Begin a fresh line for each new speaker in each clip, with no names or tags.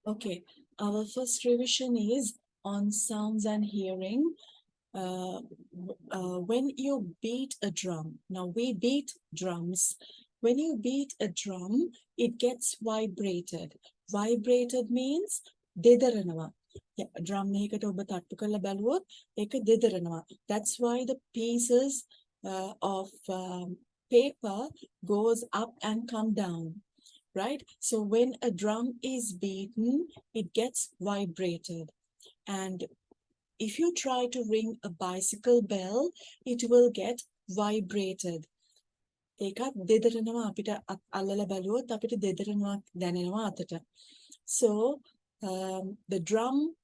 Okay, our first revision is on sounds and hearing. When you beat a drum, now we beat drums. When you beat a drum, it gets vibrated. Vibrated means දෙදරනවා. Yeah, drum එකකට ඔබ තට්ටු කරලා බැලුවොත් ඒක දෙදරනවා. That's why the pieces of paper goes up and come down. Right? So when a drum is beaten, it gets vibrated. And if you try to ring a bicycle bell, it will get vibrated. ඒකත් දෙදරනවා අපිට අල්ලලා බැලුවොත් අපිට දෙදරනවා දැනෙනවා අතට. So the drum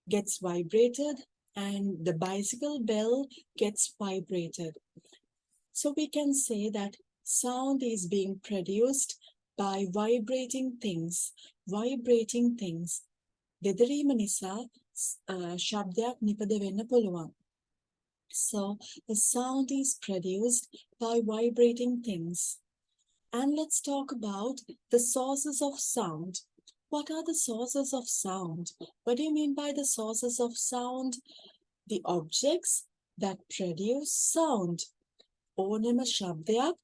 gets vibrated and the bicycle bell gets vibrated. So we can say that sound is being produced by vibrating things. Vibrating things. දෙදරීම නිසා ශබ්දයක් නිපද වෙන්න පුළුවන්. So the sound is produced by vibrating things. And let's talk about the sources of sound. What are the sources of sound? What do you mean by the sources of sound? The objects that produce sound. ඕනෑම ශබ්දයක්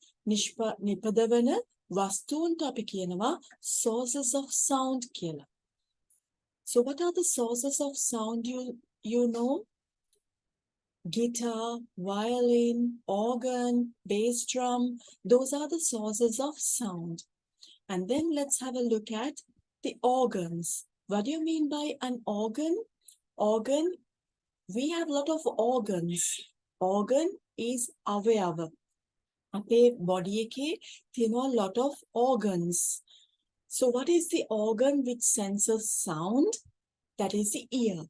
නිපදවන වස්තුන්ට අපි කියනවා sources of sound කියලා. So what are the sources of sound you know? Guitar, violin, organ, bass drum, those are the sources of sound. And then let's have a look at the organs. What do you mean by an organ? Organ, we have a lot of organs. Organ is අවයව. අපේ body එකේ තියෙනවා lot of organs. So what is the organ which senses sound? That is the ear.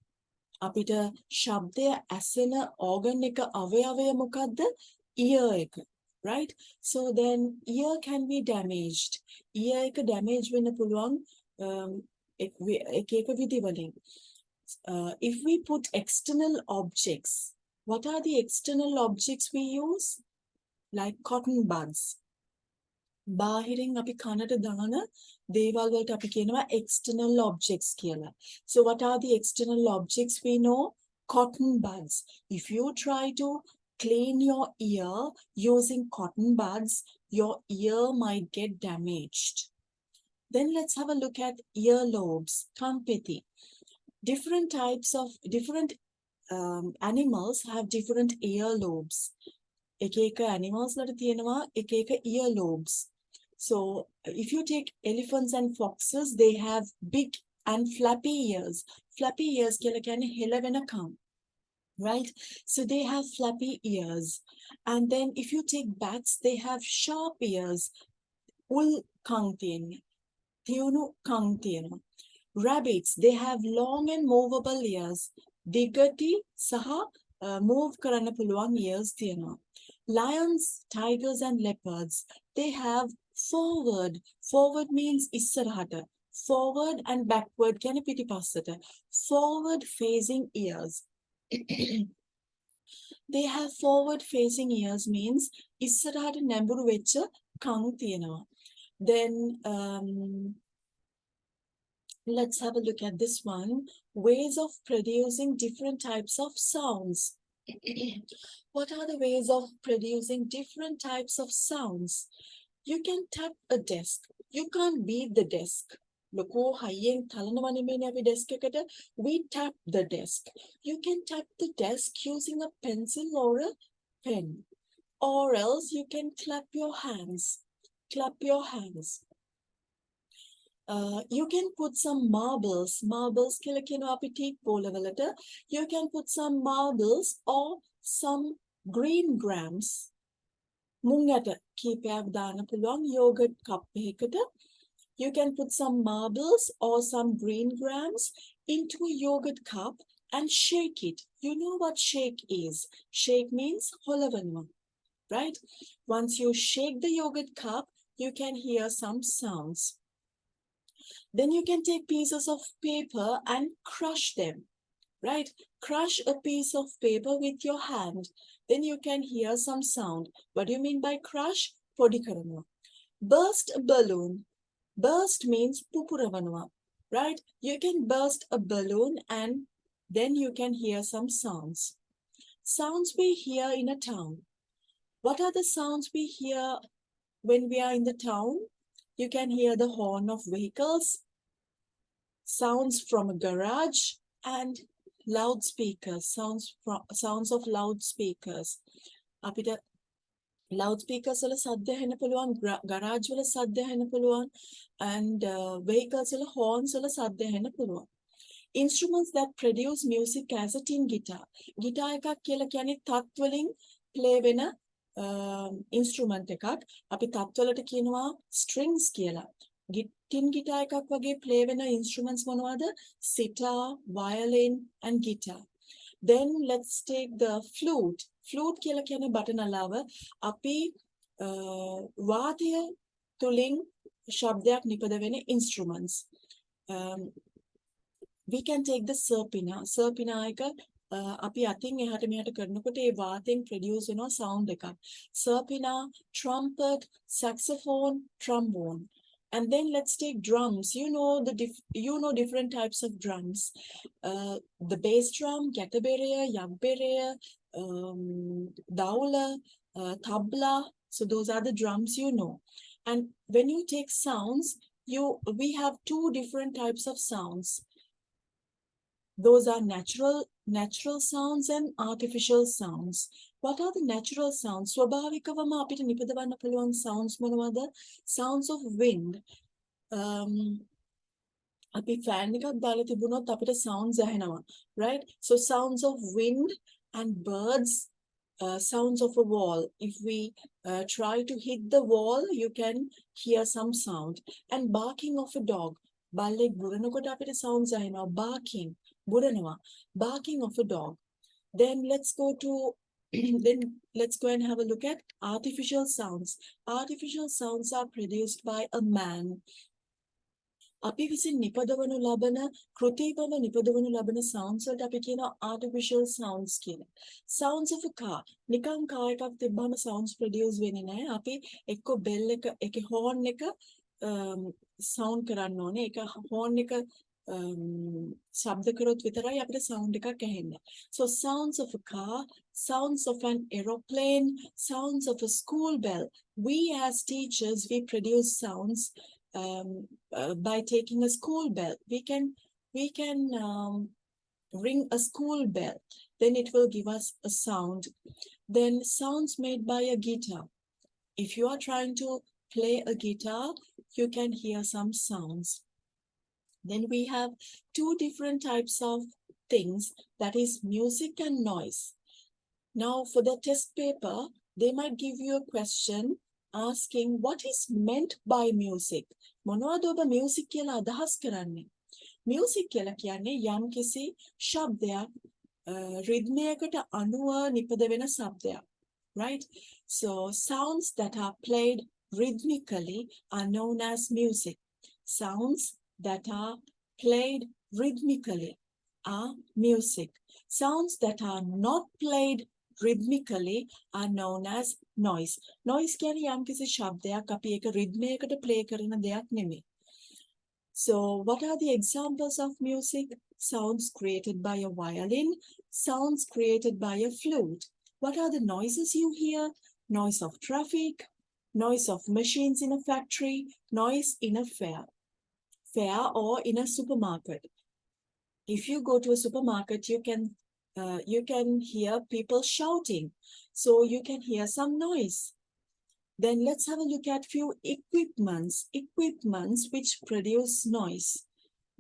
අපිට ශබ්දය ඇසෙන organ එක අවයවය මොකද්ද? ear එක. Right? So then ear can be damaged. ear එක damage වෙන්න පුළුවන් එක එක විදි වලින්. If we put external objects, what are the external objects we use? Like cotton buds. බාහිරින් අපි කනට දාන දේවල් වලට අපි කියනවා external objects කියලා. So what are the external objects we know? Cotton buds. If you try to clean your ear using cotton buds, your ear might get damaged. Then let's have a look at earlobes, kampeti. Different animals have different earlobes. එක එක animals වලට තියෙනවා එක එක earlobes. So if you take elephants and foxes, they have big and flappy ears. Flappy ears කියලා කියන්නේ හෙලවෙනකම්. Right? So they have flappy ears. And then if you take bats, they have sharp ears. උල් කන් තියෙන්නේ. තියුණු කන් තියෙනවා. Rabbits, they have long and movable ears. දිගටි සහ move කරන්න පුළුවන් ears තියෙනවා. Lions, tigers and leopards, they have forward. Forward means ඉස්සරහට. Forward and backward කියන්නේ පිටිපස්සට. Forward facing ears. They have forward facing ears means ඉස්සරහට නැඹුරු වෙච්ච කන් තියෙනවා. Then let's have a look at this one. Ways of producing different types of sounds. What are the ways of producing different types of sounds? You can tap a desk. You can't beat the desk. ලොකෝ හයියෙන් තලනවා නෙමෙයිනේ අපි desk එකට. We tap the desk. You can tap the desk using a pencil or a pen. Or else you can clap your hands. Clap your hands. You can put some marbles. Marbles කියලා කියනවා අපි tea පොළවලට. You can put some marbles or some green grams. මුං යට කීපයක් දාන්න පුළුවන් yogurt cup එකකට. You can put some marbles or some green grams into a yogurt cup and shake it. You know what shake is. Shake means හොලවනවා. Right? Once you shake the yogurt cup, you can hear some sounds. Then you can take pieces of paper and crush them, right? Crush a piece of paper with your hand. Then you can hear some sound. What do you mean by crush? Podi karana. Burst a balloon. Burst means pupuravanwa, right? You can burst a balloon and then you can hear some sounds. Sounds we hear in a town. What are the sounds we hear when we are in the town? You can hear the horn of vehicles, sounds from a garage, and loudspeakers, sounds of loudspeakers. අපිට loudspeakers වල සද්ද ඇහෙන්න පුළුවන්, garage වල සද්ද ඇහෙන්න පුළුවන්, and vehicles වල horns වල සද්ද ඇහෙන්න පුළුවන්. Instruments that produce music as a tin guitar. Guitar එකක් කියලා කියන්නේ තත් වලින් play වෙන instrument එකක්. අපි තත් වලට කියනවා strings කියලා. tin guitar එකක් වගේ play වෙන instruments මොනවද? sitar, violin and guitar. Then let's take the flute. Flute කියලා කියන්නේ බටන අලාව. අපි වාදය තුලින් ශබ්දයක් නිපද වෙන instruments. We can take the serpina. Serpina එක අපි අතින් එහාට මෙහාට කරනකොට ඒ වාතෙන් produce වෙනවා sound එකක්. Serpina, trumpet, saxophone, trombone. And then let's take drums. You know different types of drums. The bass drum, katabereya, yagbereya, daula, tabla. So those are the drums you know. And when you take sounds, we have two different types of sounds. Those are natural sounds and artificial sounds. What are the natural sounds? ස්වභාවිකවම අපිට නිපදවන්න පුළුවන් sounds මොනවද? Sounds of wind. අපි fan එකක් දාලා තිබුණොත් අපිට sounds ඇහෙනවා, right? So sounds of wind and birds, sounds of a wall. If we try to hit the wall, you can hear some sound. And barking of a dog. බල්ලෙක් බුරනකොට අපිට sounds ඇහෙනවා. Barking. Buranava, barking of a dog. Then let's go and have a look at artificial sounds. Artificial sounds are produced by a man. අපි විසින් නිපදවනු ලබන කෘතිවල නිපදවනු ලබන sounds වලට අපි කියනවා artificial sounds කියලා. Sounds of a car. නිකන් car එකක් තිබ්බම sounds produce වෙන්නේ නැහැ. අපි එක්ක bell එක ඒකේ horn එක sound කරන්න ඕනේ. ඒක horn එක ශබ්ද කරොත් විතරයි අපිට sound එකක් ඇහෙන්නේ. So sounds of a car, sounds of an aeroplane, sounds of a school bell. We as teachers, we produce sounds by taking a school bell. We can ring a school bell. Then it will give us a sound. Then sounds made by a guitar. If you are trying to play a guitar, you can hear some sounds. Then we have two different types of things, that is music and noise. Now for the test paper, they might give you a question asking what is meant by music. මොනවද ඔබ music කියලා අදහස් කරන්නේ? Music කියලා කියන්නේ යම්කිසි ශබ්දයක් රිද්මයකට අනුව නිපද වෙන ශබ්දයක්. Right? So sounds that are played rhythmically are known as music. Sounds that are played rhythmically are music. Sounds that are not played rhythmically are known as noise. Noise කියන්නේ යම්කිසි ශබ්දයක් අපි ඒක රිද්මයකට play කරන දෙයක් නෙමෙයි. So what are the examples of music? Sounds created by a violin, sounds created by a flute. What are the noises you hear? Noise of traffic, noise of machines in a factory, noise in a fair or in a supermarket. If you go to a supermarket, you can hear people shouting. So you can hear some noise. Then let's have a look at few equipments which produce noise.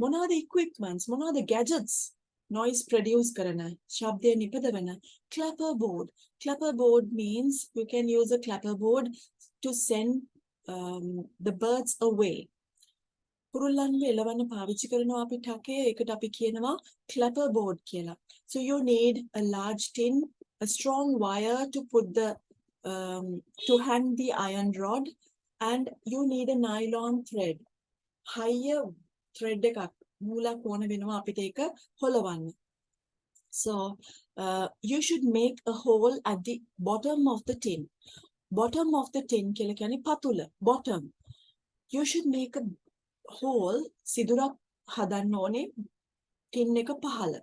මොනවාද equipments? මොනවාද gadgets? Noise produce කරන, ශබ්දය නිපදවන. Clapperboard. Clapperboard means you can use a clapperboard to send the birds away. කුරුල්ලන්ව එලවන්න පාවිච්චි කරනවා අපි ටකේ, ඒකට අපි කියනවා clapperboard කියලා. So you need a large tin, a strong wire to put to hang the iron rod, and you need a nylon thread. Higher thread එකක් මූලක් ඕන වෙනවා අපිට ඒක හොලවන්න. So you should make a hole at the bottom of the tin. Bottom of the tin කියලා කියන්නේ පතුල, bottom. You should make a hole සිදුරක් හදන්න ඕනේ tin එක පහළ.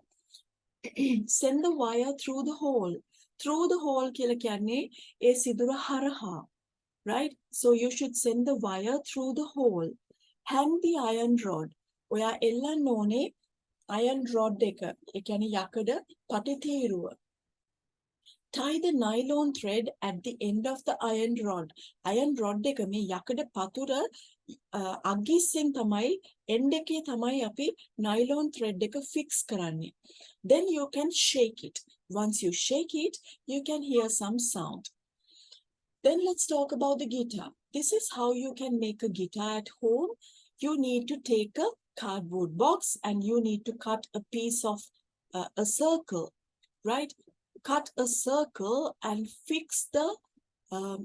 Send the wire through the hole. Through the hole කියලා කියන්නේ ඒ සිදුර හරහා. Right? So you should send the wire through the hole. Hang the iron rod. ඔයා එල්ලන්න ඕනේ iron rod එක. ඒ කියන්නේ යකඩ පටිතීරුව. Tie the nylon thread at the end of the iron rod. Iron rod එක මේ යකඩ පතුර අගිස්සෙන් තමයි end එකේ තමයි අපි nylon thread එක fix කරන්නේ. Then you can shake it. Once you shake it, you can hear some sound. Then let's talk about the guitar. This is how you can make a guitar at home. You need to take a cardboard box and you need to cut a piece of a circle, right? Cut a circle and fix the,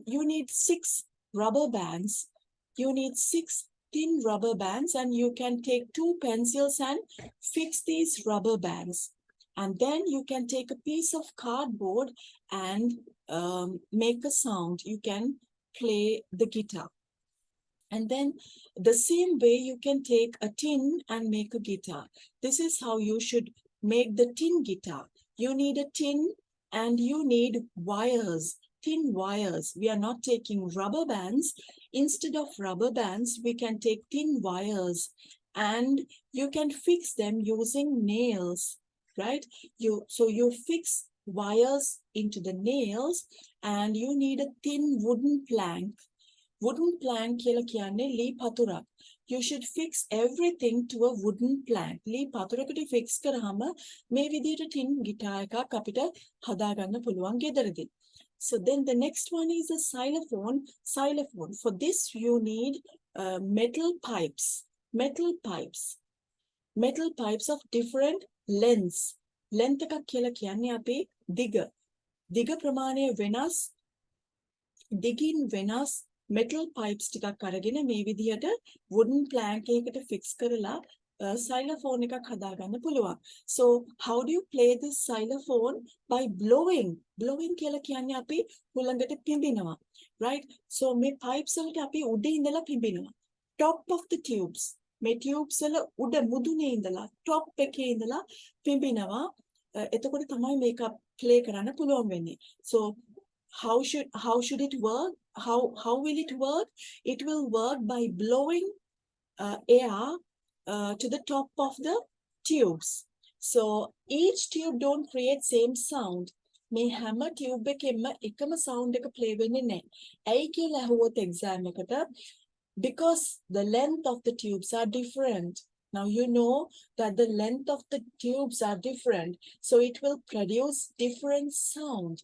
you need 6 rubber bands. You need 6 thin rubber bands and you can take 2 pencils and fix these rubber bands. And then you can take a piece of cardboard and make a sound. You can play the guitar. And then the same way you can take a tin and make a guitar. This is how you should make the tin guitar. You need a tin and you need wires, thin wires. We are not taking rubber bands. Instead of rubber bands, we can take thin wires and you can fix them using nails, right? So you fix wires into the nails and you need a thin wooden plank. Wooden plank කියලා කියන්නේ ලී පතුරක්. You should fix everything to a wooden plank. ලී පතුරකට fix කරාම මේ විදිහට tin guitar එකක් අපිට හදාගන්න පුළුවන් ගෙදරදී. So then the next one is a xylophone. Xylophone. For this you need metal pipes. Metal pipes. Metal pipes of different lengths. Length එකක් කියලා කියන්නේ අපි දිග. දිග ප්‍රමාණය වෙනස්. දිගින් වෙනස් metal pipes ටිකක් අරගෙන මේ විදිහට wooden plank එකකට fix කරලා xylophone එකක් හදාගන්න පුළුවන්. So how do you play this xylophone? By blowing. Blowing කියලා කියන්නේ අපි හුළඟට පිඹිනවා. Right? So මේ pipes වලට අපි උඩ ඉඳලා පිඹිනවා. Top of the tubes. මේ tubes වල උඩ මුදුනේ ඉඳලා top එකේ ඉඳලා පිඹිනවා. එතකොට තමයි මේක play කරන්න පුළුවන් වෙන්නේ. So how should it work? How will it work? It will work by blowing air to the top of the tubes. So each tube don't create same sound. මේ හැම tube එකෙම එකම sound එක play වෙන්නේ නැහැ. ඇයි කියලා අහුවොත් exam එකට because the length of the tubes are different. Now you know that the length of the tubes are different, so it will produce different sound.